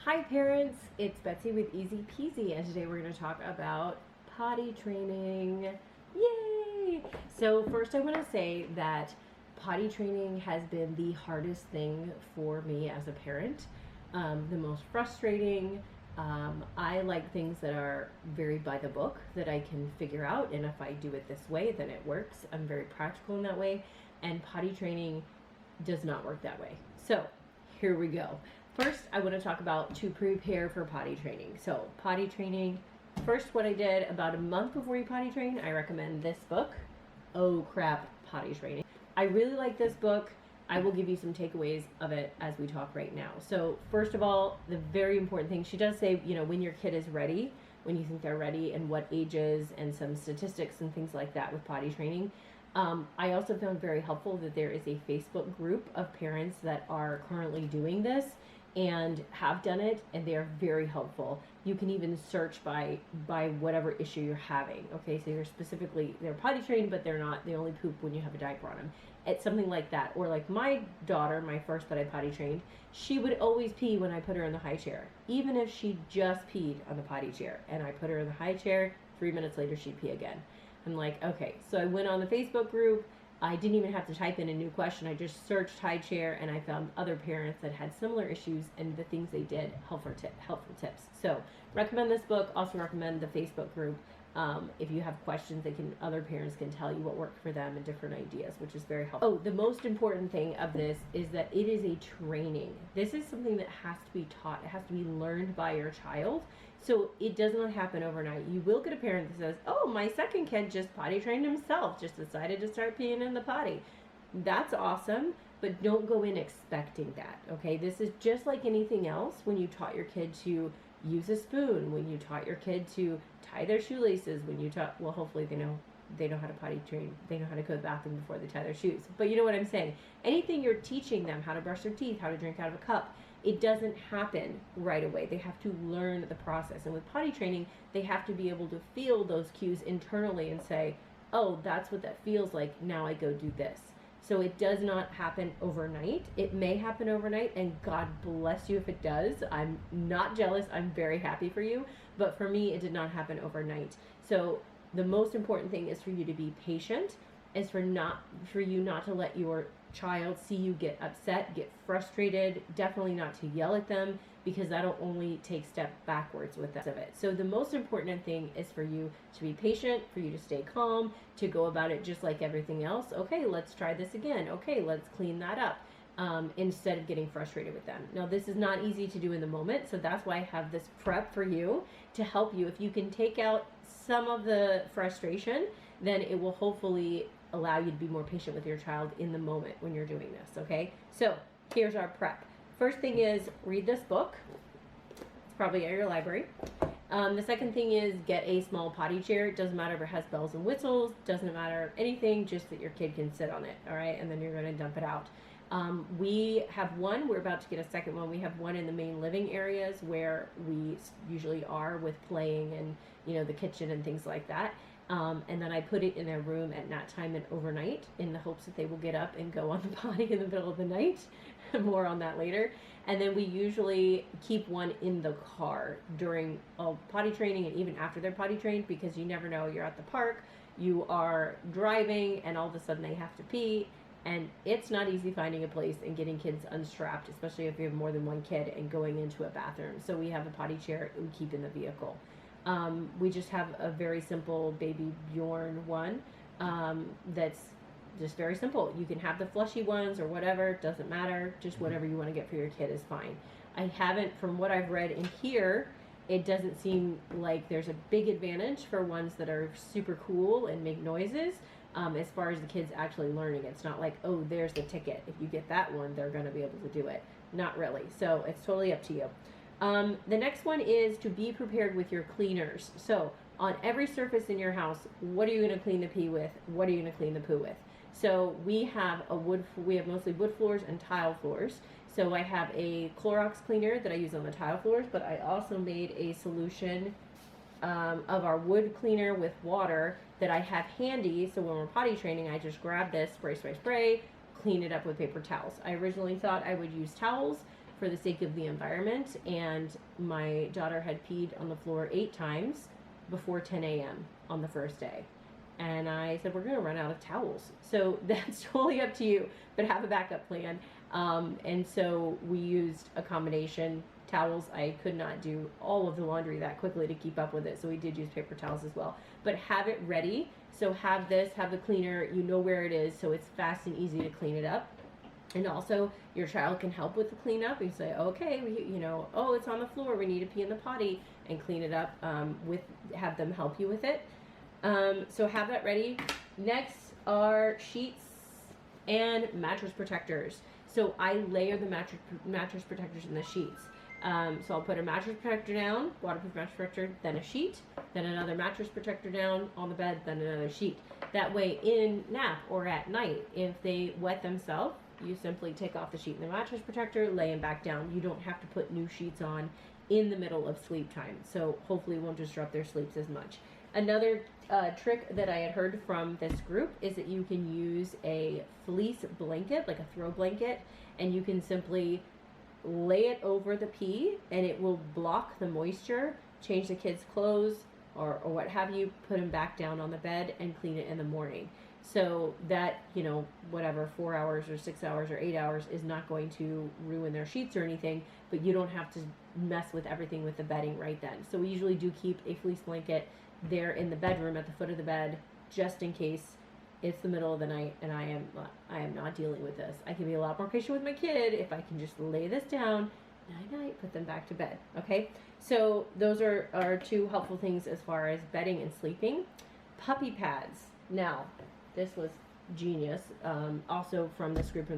Hi parents, it's Betsy with Easy Peasy, and today we're going to talk about potty training. Yay! So first I want to say that potty training has been the hardest thing for me as a parent, the most frustrating. I like things that are very by the book, that I can figure out, and if I do it this way, then it works. I'm very practical in that way, and potty training does not work that way. So here we go. First, I want to talk about to prepare for potty training. So potty training, first what I did about a month before you potty train, I recommend this book, Oh Crap, Potty Training. I really like this book. I will give you some takeaways of it as we talk right now. So first of all, the very important thing, she does say, when your kid is ready, when you think they're ready, and what ages, and some statistics and things like that with potty training. I also found very helpful that there is a Facebook group of parents that are currently doing this and have done it, and they are very helpful. You can even search by whatever issue you're having. Okay, so they're potty trained, but they only poop when you have a diaper on them. It's something like that. Or like my daughter, my first that I potty trained, she would always pee when I put her in the high chair, even if she just peed on the potty chair, and I put her in the high chair, 3 minutes later she'd pee again. I'm like, okay, so I went on the Facebook group. I didn't even have to type in a new question. I just searched high chair, and I found other parents that had similar issues and the things they did, helpful tips. So recommend this book. Also recommend the Facebook group. If you have questions, other parents can tell you what worked for them and different ideas, which is very helpful. Oh, the most important thing of this is that it is a training. This is something that has to be taught. It has to be learned by your child. So it does not happen overnight. You will get a parent that says, oh, my second kid just potty trained himself, just decided to start peeing in the potty. That's awesome, but don't go in expecting that, okay? This is just like anything else. When you taught your kid to use a spoon, when you taught your kid to tie their shoelaces, well, hopefully they know how to potty train. They know how to go to the bathroom before they tie their shoes. But you know what I'm saying? Anything you're teaching them, how to brush their teeth, how to drink out of a cup, it doesn't happen right away. They have to learn the process. And with potty training, they have to be able to feel those cues internally and say, oh, that's what that feels like. Now I go do this. So it does not happen overnight. It may happen overnight, and God bless you if it does. I'm not jealous. I'm very happy for you. But for me, it did not happen overnight. So the most important thing is for you to be patient, is for you not to let your child see you get upset, get frustrated, definitely not to yell at them, because that'll only take step backwards with that of it. So the most important thing is for you to be patient, for you to stay calm, to go about it just like everything else. Okay, let's try this again. Okay, let's clean that up. Instead of getting frustrated with them. Now, this is not easy to do in the moment, so that's why I have this prep for you to help you. If you can take out some of the frustration, then it will hopefully allow you to be more patient with your child in the moment when you're doing this, okay? So here's our prep. First thing is read this book. It's probably at your library. The second thing is get a small potty chair. It doesn't matter if it has bells and whistles, doesn't matter anything, just that your kid can sit on it, all right? And then you're gonna dump it out. We have one, we're about to get a second one. We have one in the main living areas where we usually are with playing and, the kitchen and things like that. And then I put it in their room at nighttime and overnight in the hopes that they will get up and go on the potty in the middle of the night. More on that later. And then we usually keep one in the car during potty training and even after they're potty trained, because you never know, you're at the park, you are driving, and all of a sudden they have to pee. And it's not easy finding a place and getting kids unstrapped, especially if you have more than one kid, and going into a bathroom. So we have a potty chair we keep in the vehicle. We just have a very simple baby Bjorn one that's just very simple. You can have the flushy ones or whatever, doesn't matter. Just whatever you want to get for your kid is fine. From what I've read in here, it doesn't seem like there's a big advantage for ones that are super cool and make noises. As far as the kids actually learning, it's not like, oh, there's the ticket. If you get that one, they're going to be able to do it. Not really. So it's totally up to you. The next one is to be prepared with your cleaners. So on every surface in your house, what are you going to clean the pee with? What are you going to clean the poo with? So we have mostly wood floors and tile floors. So I have a Clorox cleaner that I use on the tile floors, but I also made a solution of our wood cleaner with water that I have handy. So when we're potty training, I just grab this, spray, clean it up with paper towels. I originally thought I would use towels, for the sake of the environment, and my daughter had peed on the floor 8 times before 10 a.m. on the first day. And I said, we're going to run out of towels. So that's totally up to you, but have a backup plan. And so we used a combination towels. I could not do all of the laundry that quickly to keep up with it, so we did use paper towels as well. But have it ready. So have this, have the cleaner, you know where it is, so it's fast and easy to clean it up. And also, your child can help with the cleanup. You say, okay, oh, it's on the floor, we need to pee in the potty, and clean it up. Have them help you with it. So have that ready. Next are sheets and mattress protectors. So I layer the mattress protectors in the sheets. So I'll put a mattress protector down, waterproof mattress protector, then a sheet, then another mattress protector down on the bed, then another sheet. That way, in nap or at night, if they wet themselves, you simply take off the sheet and the mattress protector, lay them back down. You don't have to put new sheets on in the middle of sleep time. So hopefully it won't disrupt their sleeps as much. Another trick that I had heard from this group is that you can use a fleece blanket, like a throw blanket, and you can simply lay it over the pee and it will block the moisture, change the kids' clothes or what have you, put them back down on the bed and clean it in the morning. So that, whatever, 4 hours or 6 hours or 8 hours is not going to ruin their sheets or anything, but you don't have to mess with everything with the bedding right then. So we usually do keep a fleece blanket there in the bedroom at the foot of the bed, just in case it's the middle of the night and I am not dealing with this. I can be a lot more patient with my kid if I can just lay this down, night, put them back to bed. Okay, so those are 2 helpful things as far as bedding and sleeping. Puppy pads. Now, this was genius. Also from this group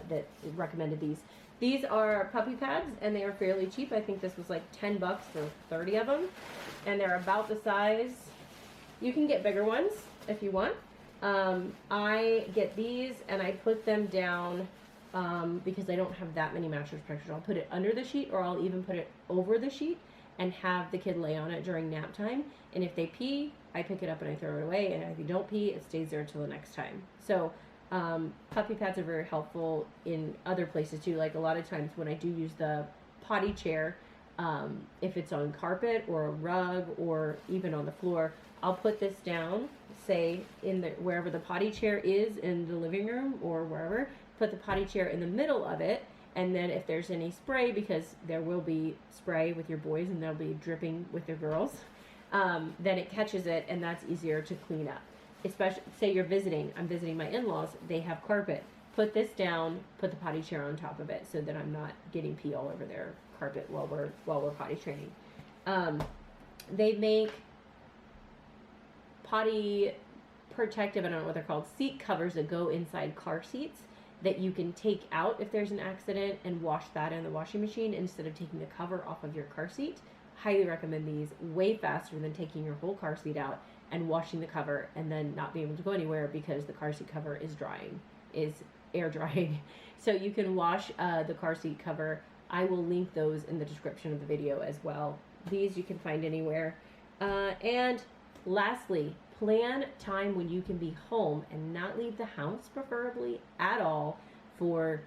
that recommended these. These are puppy pads, and they are fairly cheap. I think this was like $10 for 30 of them, and they're about the size. You can get bigger ones if you want. I get these, and I put them down because I don't have that many mattress protectors. I'll put it under the sheet, or I'll even put it over the sheet and have the kid lay on it during nap time. And if they pee, I pick it up and I throw it away, and if you don't pee, it stays there until the next time. So puppy pads are very helpful in other places too. Like a lot of times when I do use the potty chair, if it's on carpet or a rug or even on the floor, I'll put this down, say wherever the potty chair is in the living room or wherever, put the potty chair in the middle of it, and then if there's any spray, because there will be spray with your boys and they'll be dripping with your girls, then it catches it, and that's easier to clean up. Especially, say you're visiting, I'm visiting my in-laws, they have carpet. Put this down, put the potty chair on top of it so that I'm not getting pee all over their carpet while we're potty training. They make potty protective, I don't know what they're called, seat covers that go inside car seats that you can take out if there's an accident and wash that in the washing machine instead of taking the cover off of your car seat. Highly recommend these, way faster than taking your whole car seat out and washing the cover and then not being able to go anywhere because the car seat cover is air drying. So you can wash the car seat cover. I will link those in the description of the video as well. These you can find anywhere. And lastly, plan time when you can be home and not leave the house, preferably at all, for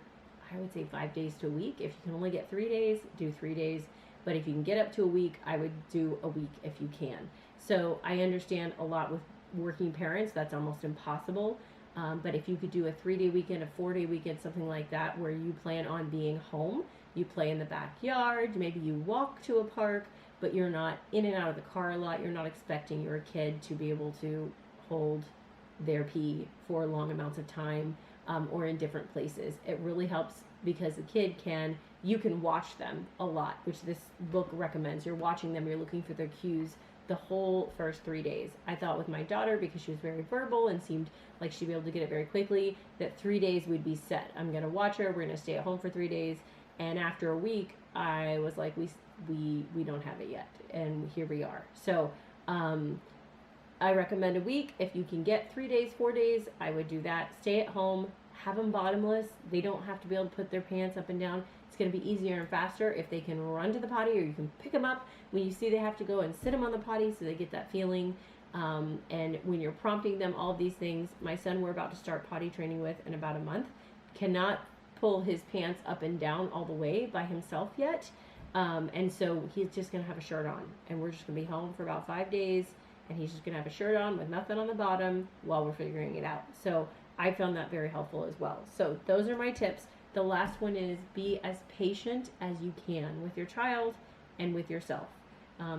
I would say 5 days to a week. If you can only get 3 days, do 3 days. But if you can get up to a week, I would do a week if you can. So I understand a lot with working parents, that's almost impossible. But if you could do a 3-day weekend, a 4-day weekend, something like that, where you plan on being home, you play in the backyard, maybe you walk to a park, but you're not in and out of the car a lot. You're not expecting your kid to be able to hold their pee for long amounts of time or in different places. It really helps because the kid you can watch them a lot, which this book recommends. You're watching them, you're looking for their cues the whole first 3 days. I thought with my daughter, because she was very verbal and seemed like she'd be able to get it very quickly, that 3 days we'd be set. I'm going to watch her, we're going to stay at home for 3 days, and after a week, I was like, we don't have it yet, and here we are. So I recommend a week. If you can get 3 days, 4 days, I would do that. Stay at home, have them bottomless. They don't have to be able to put their pants up and down. It's going to be easier and faster if they can run to the potty, or you can pick them up when you see they have to go and sit them on the potty so they get that feeling. And when you're prompting them, all of these things, my son we're about to start potty training with in about a month, cannot pull his pants up and down all the way by himself yet. And so he's just going to have a shirt on, and we're just going to be home for about 5 days, and he's just going to have a shirt on with nothing on the bottom while we're figuring it out. So I found that very helpful as well. So those are my tips. The last one is be as patient as you can with your child and with yourself.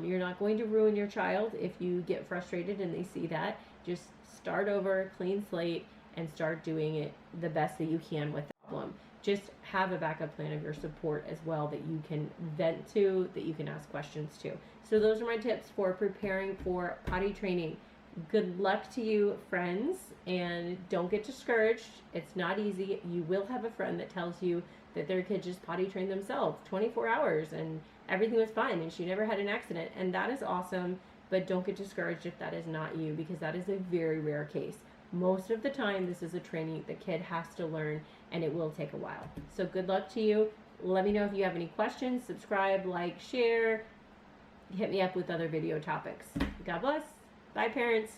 You're not going to ruin your child if you get frustrated and they see that. Just start over, clean slate, and start doing it the best that you can with the problem. Just have a backup plan of your support as well that you can vent to, that you can ask questions to. So those are my tips for preparing for potty training. Good luck to you, friends, and don't get discouraged. It's not easy. You will have a friend that tells you that their kid just potty trained themselves 24 hours and everything was fine and she never had an accident, and that is awesome, but don't get discouraged if that is not you, because that is a very rare case. Most of the time, this is a training the kid has to learn, and it will take a while. So good luck to you. Let me know if you have any questions. Subscribe, like, share. Hit me up with other video topics. God bless. Bye, parents.